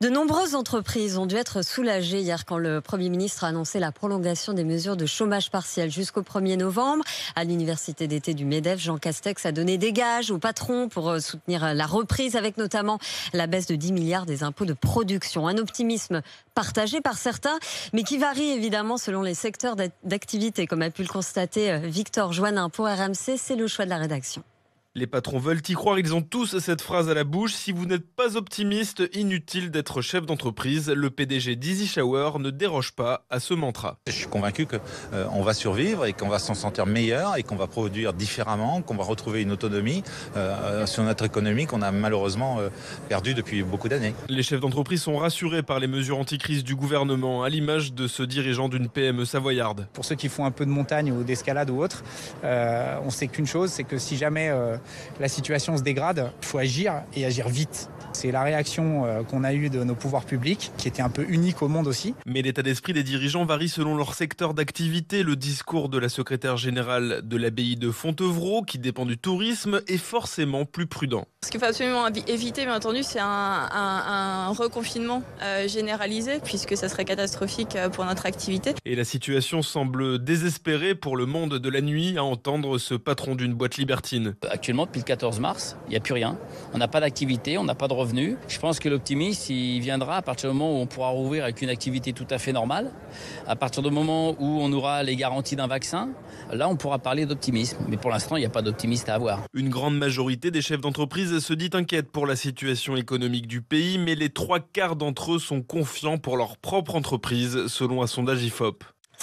De nombreuses entreprises ont dû être soulagées hier quand le Premier ministre a annoncé la prolongation des mesures de chômage partiel jusqu'au 1er novembre. À l'université d'été du MEDEF, Jean Castex a donné des gages aux patrons pour soutenir la reprise avec notamment la baisse de 10 milliards des impôts de production. Un optimisme partagé par certains, mais qui varie évidemment selon les secteurs d'activité, comme a pu le constater Victor Joannin pour RMC. C'est le choix de la rédaction. Les patrons veulent y croire, ils ont tous cette phrase à la bouche. Si vous n'êtes pas optimiste, inutile d'être chef d'entreprise. Le PDG d'Easy Shower ne déroge pas à ce mantra. Je suis convaincu qu'on va survivre et qu'on va s'en sentir meilleur et qu'on va produire différemment, qu'on va retrouver une autonomie sur notre économie qu'on a malheureusement perdue depuis beaucoup d'années. Les chefs d'entreprise sont rassurés par les mesures anti-crise du gouvernement, à l'image de ce dirigeant d'une PME savoyarde. Pour ceux qui font un peu de montagne ou d'escalade ou autre, on sait qu'une chose, c'est que si jamais la situation se dégrade, il faut agir et agir vite. C'est la réaction qu'on a eue de nos pouvoirs publics, qui était un peu unique au monde aussi. Mais l'état d'esprit des dirigeants varie selon leur secteur d'activité. Le discours de la secrétaire générale de l'abbaye de Fontevraud, qui dépend du tourisme, est forcément plus prudent. Ce qu'il faut absolument éviter, bien entendu, c'est un reconfinement généralisé, puisque ça serait catastrophique pour notre activité. Et la situation semble désespérée pour le monde de la nuit, à entendre ce patron d'une boîte libertine. Actuellement, depuis le 14 mars, il n'y a plus rien. On n'a pas d'activité, on n'a pas de revenus. Je pense que l'optimisme, il viendra à partir du moment où on pourra rouvrir avec une activité tout à fait normale. À partir du moment où on aura les garanties d'un vaccin, là, on pourra parler d'optimisme. Mais pour l'instant, il n'y a pas d'optimiste à avoir. Une grande majorité des chefs d'entreprise se dit inquiète pour la situation économique du pays, mais les 3/4 d'entre eux sont confiants pour leur propre entreprise, selon un sondage IFOP.